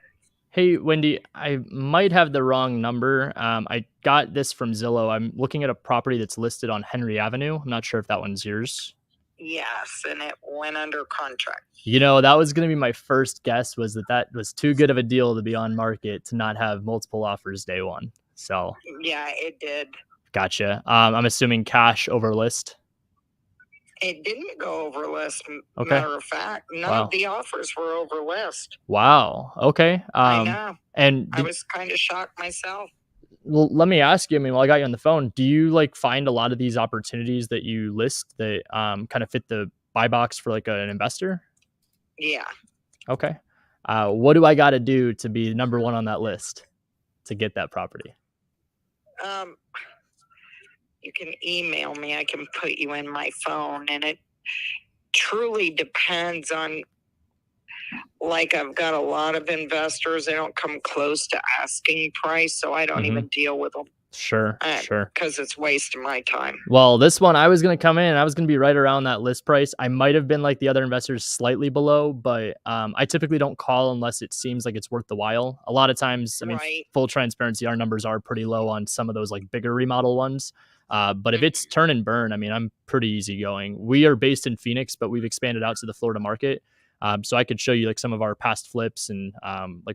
Hey, Wendy, I might have the wrong number. I got this from Zillow. I'm looking at a property that's listed on Henry Avenue. I'm not sure if that one's yours. Yes, and it went under contract. That was going to be my first guess, was that was too good of a deal to be on market to not have multiple offers day one. So yeah, it did. Gotcha. I'm assuming cash over list. It didn't go over list. Okay. Matter of fact, none of the offers were over list. Wow. Okay. I know. And I was kind of shocked myself. Well, let me ask you, while I got you on the phone, do you find a lot of these opportunities that you list that kind of fit the buy box for an investor? Yeah. Okay. What do I got to do to be number one on that list to get that property? You can email me. I can put you in my phone, and it truly depends on, I've got a lot of investors. They don't come close to asking price, so I don't even deal with them. Sure. Because it's wasting my time. Well, this one, I was going to come in and I was going to be right around that list price. I might have been like the other investors slightly below, but I typically don't call unless it seems like it's worth the while. A lot of times, full transparency, our numbers are pretty low on some of those bigger remodel ones. But if it's turn and burn, I'm pretty easygoing. We are based in Phoenix, but we've expanded out to the Florida market. So I could show you some of our past flips and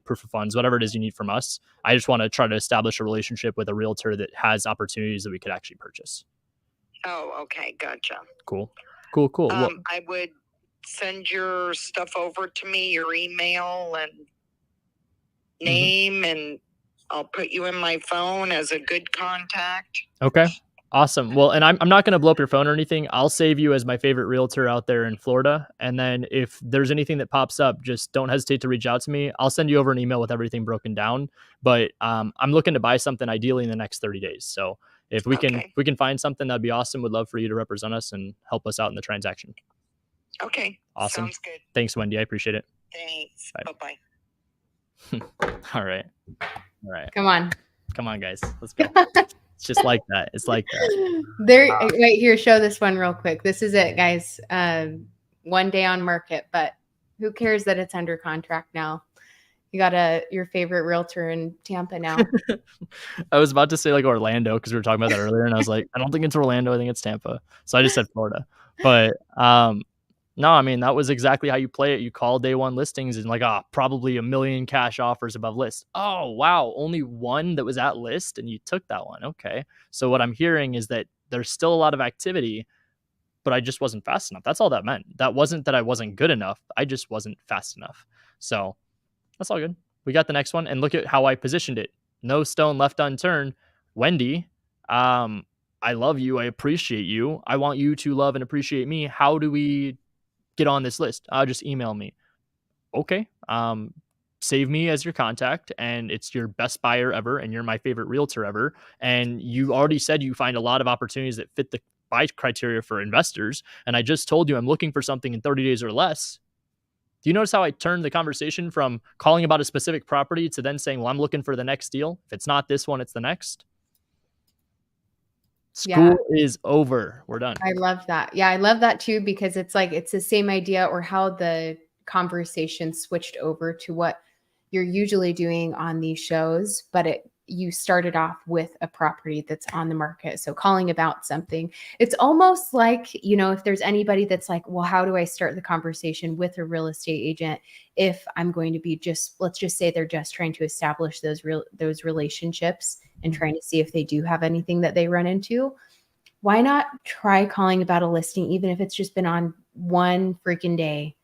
proof of funds, whatever it is you need from us. I just want to try to establish a relationship with a realtor that has opportunities that we could actually purchase. Oh, okay. Gotcha. Cool. I would send your stuff over to me, your email and name, and I'll put you in my phone as a good contact. Okay. Awesome. Well, and I'm not going to blow up your phone or anything. I'll save you as my favorite realtor out there in Florida. And then if there's anything that pops up, just don't hesitate to reach out to me. I'll send you over an email with everything broken down. But I'm looking to buy something ideally in the next 30 days. So if we can find something, that'd be awesome. Would love for you to represent us and help us out in the transaction. Okay. Awesome. Sounds good. Thanks, Wendy. I appreciate it. Thanks. Bye-bye. All right. Come on, guys. Let's go. It's just like that. It's like that. Wait, here, show this one real quick. This is it, guys. 1 day on market, but who cares that it's under contract now? You got your favorite realtor in Tampa now. I was about to say Orlando because we were talking about that earlier, and I was like, I don't think it's Orlando. I think it's Tampa. So I just said Florida. But no, that was exactly how you play it. You call day one listings and probably 1 million cash offers above list. Oh, wow. Only one that was at list and you took that one. Okay. So what I'm hearing is that there's still a lot of activity, but I just wasn't fast enough. That's all that meant. That wasn't that I wasn't good enough. I just wasn't fast enough. So that's all good. We got the next one and look at how I positioned it. No stone left unturned. Wendy, I love you. I appreciate you. I want you to love and appreciate me. How do we get on this list? Just email me. Okay. Save me as your contact, and it's your best buyer ever, and you're my favorite realtor ever. And you already said you find a lot of opportunities that fit the buy criteria for investors. And I just told you I'm looking for something in 30 days or less. Do you notice how I turned the conversation from calling about a specific property to then saying, well, I'm looking for the next deal. If it's not this one, it's the next. School is over. We're done. I love that. Yeah, I love that too, because it's it's the same idea, or how the conversation switched over to what you're usually doing on these shows, but you started off with a property that's on the market. So calling about something, it's almost like, if there's anybody that's like, well, how do I start the conversation with a real estate agent if I'm going to be let's just say they're just trying to establish those relationships and trying to see if they do have anything that they run into. Why not try calling about a listing, even if it's just been on one freaking day?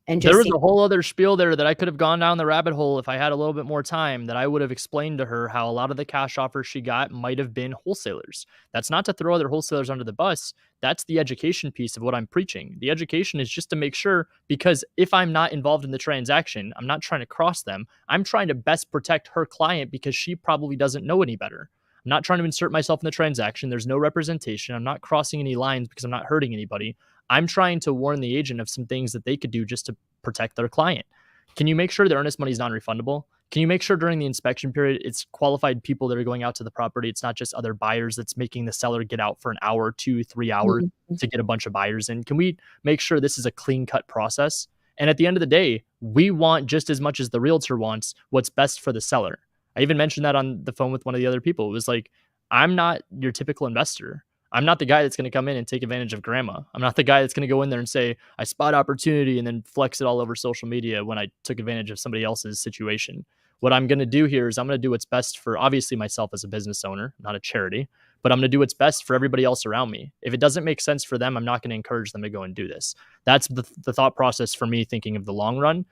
And there was a whole other spiel there that I could have gone down the rabbit hole if I had a little bit more time, that I would have explained to her how a lot of the cash offers she got might have been wholesalers. That's not to throw other wholesalers under the bus. That's the education piece of what I'm preaching. The education is just to make sure, because if I'm not involved in the transaction, I'm not trying to cross them. I'm trying to best protect her client because she probably doesn't know any better. I'm not trying to insert myself in the transaction. There's no representation. I'm not crossing any lines because I'm not hurting anybody. I'm trying to warn the agent of some things that they could do just to protect their client. Can you make sure the earnest money is non-refundable? Can you make sure during the inspection period, it's qualified people that are going out to the property? It's not just other buyers that's making the seller get out for an hour, 2-3 hours to get a bunch of buyers in. Can we make sure this is a clean cut process? And at the end of the day, we want just as much as the realtor wants what's best for the seller. I even mentioned that on the phone with one of the other people. It was like, I'm not your typical investor. I'm not the guy that's going to come in and take advantage of grandma. I'm not the guy that's going to go in there and say, I spot opportunity and then flex it all over social media when I took advantage of somebody else's situation. What I'm going to do here is I'm going to do what's best for, obviously, myself as a business owner, not a charity, but I'm going to do what's best for everybody else around me. If it doesn't make sense for them, I'm not going to encourage them to go and do this. That's the thought process for me, thinking of the long run.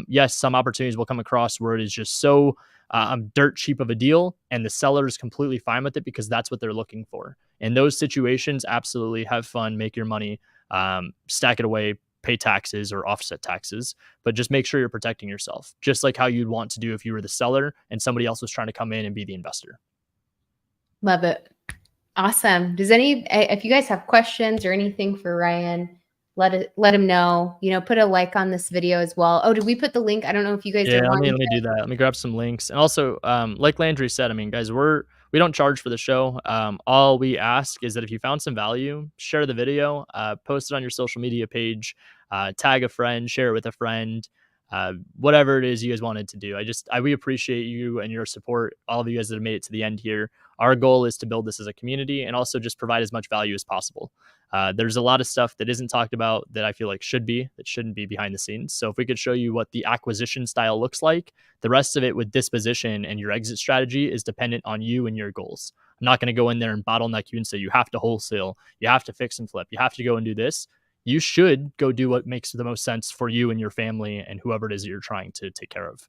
Yes, some opportunities will come across where it is just so dirt cheap of a deal, and the seller is completely fine with it because that's what they're looking for. In those situations, absolutely have fun, make your money, stack it away, pay taxes or offset taxes, but just make sure you're protecting yourself, just like how you'd want to do if you were the seller and somebody else was trying to come in and be the investor. Love it. Awesome. If you guys have questions or anything for Ryan, let him know. Put a like on this video as well. Oh, did we put the link? I don't know if you guys are let me do that. Let me grab some links. And also, like Landry said, I mean, guys, we don't charge for the show. All we ask is that if you found some value, share the video, post it on your social media page, tag a friend, share it with a friend, whatever it is you guys wanted to do. We appreciate you and your support, all of you guys that have made it to the end here. Our goal is to build this as a community and also just provide as much value as possible. There's a lot of stuff that isn't talked about that I feel like shouldn't be behind the scenes. So if we could show you what the acquisition style looks like, the rest of it with disposition and your exit strategy is dependent on you and your goals. I'm not going to go in there and bottleneck you and say you have to wholesale, you have to fix and flip, you have to go and do this. You should go do what makes the most sense for you and your family and whoever it is that you're trying to take care of.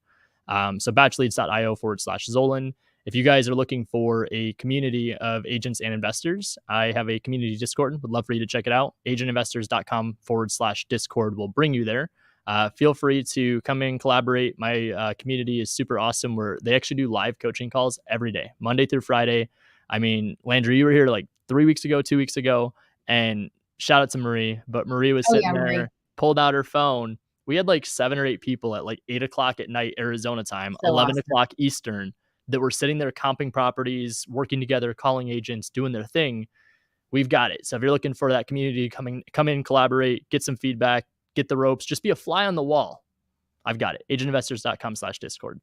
So batchleads.io/Zolin. If you guys are looking for a community of agents and investors, I have a community Discord. Would love for you to check it out. agentinvestors.com/Discord will bring you there. Feel free to come in, collaborate. My community is super awesome, where they actually do live coaching calls every day, Monday through Friday. I mean, Landry, you were here like 2 weeks ago, and shout out to Marie, but Marie was sitting there, Marie pulled out her phone. We had like 7 or 8 people at like 8 o'clock at night, Arizona time, so 11 o'clock Eastern, that were sitting there comping properties, working together, calling agents, doing their thing. We've got it. So if you're looking for that community, come in, collaborate, get some feedback, get the ropes, just be a fly on the wall. I've got it. agentinvestors.com/Discord.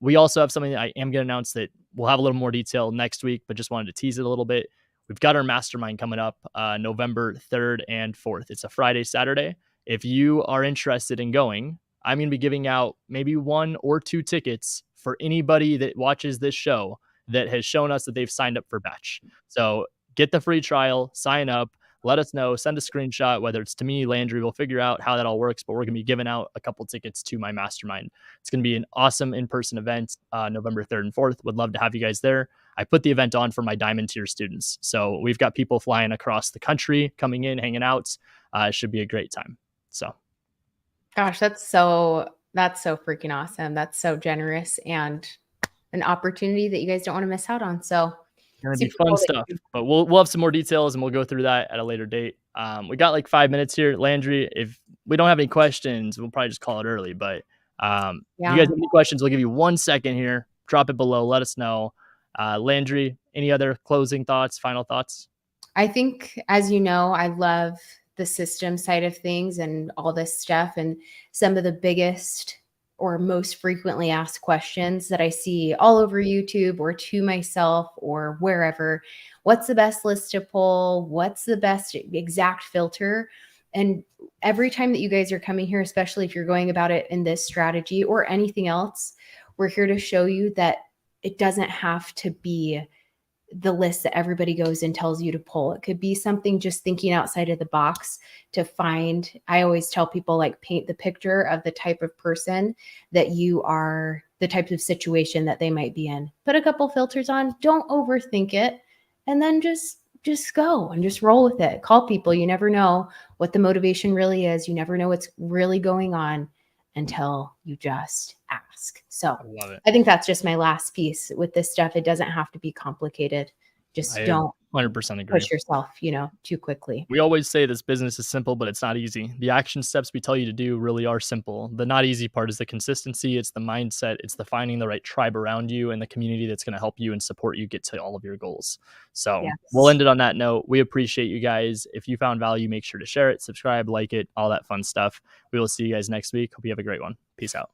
We also have something that I am going to announce that we'll have a little more detail next week, but just wanted to tease it a little bit. We've got our mastermind coming up November 3rd and 4th. It's a Friday, Saturday. If you are interested in going, I'm going to be giving out maybe 1 or 2 tickets for anybody that watches this show that has shown us that they've signed up for Batch. So get the free trial, sign up, let us know, send a screenshot, whether it's to me, Landry, we'll figure out how that all works, but we're going to be giving out a couple tickets to my mastermind. It's going to be an awesome in-person event, November 3rd and 4th. Would love to have you guys there. I put the event on for my diamond tier students. So we've got people flying across the country, coming in, hanging out. It should be a great time. So. Gosh, that's so freaking awesome. That's so generous and an opportunity that you guys don't want to miss out on. So it's going to be fun stuff, but we'll have some more details and we'll go through that at a later date. We got like 5 minutes here. Landry, if we don't have any questions, we'll probably just call it early, but if you guys have any questions, we'll give you 1 second here. Drop it below. Let us know. Landry, any other closing thoughts, final thoughts? I think, as you know, I love the system side of things and all this stuff. And some of the biggest or most frequently asked questions that I see all over YouTube or to myself or wherever. What's the best list to pull? What's the best exact filter? And every time that you guys are coming here, especially if you're going about it in this strategy or anything else, we're here to show you that it doesn't have to be the list that everybody goes and tells you to pull. It could be something just thinking outside of the box to find. I always tell people, like, paint the picture of the type of person that you are, the type of situation that they might be in. Put a couple filters on, don't overthink it, and then just go and just roll with it. Call people. You never know what the motivation really is. You never know what's really going on until you just ask. So I love it. I think that's just my last piece with this stuff. It doesn't have to be complicated. Just don't 100% agree. push yourself, too quickly. We always say this business is simple, but it's not easy. The action steps we tell you to do really are simple. The not easy part is the consistency. It's the mindset. It's the finding the right tribe around you and the community that's going to help you and support you get to all of your goals. So Yes. We'll end it on that note. We appreciate you guys. If you found value, make sure to share it, subscribe, like it, all that fun stuff. We will see you guys next week. Hope you have a great one. Peace out.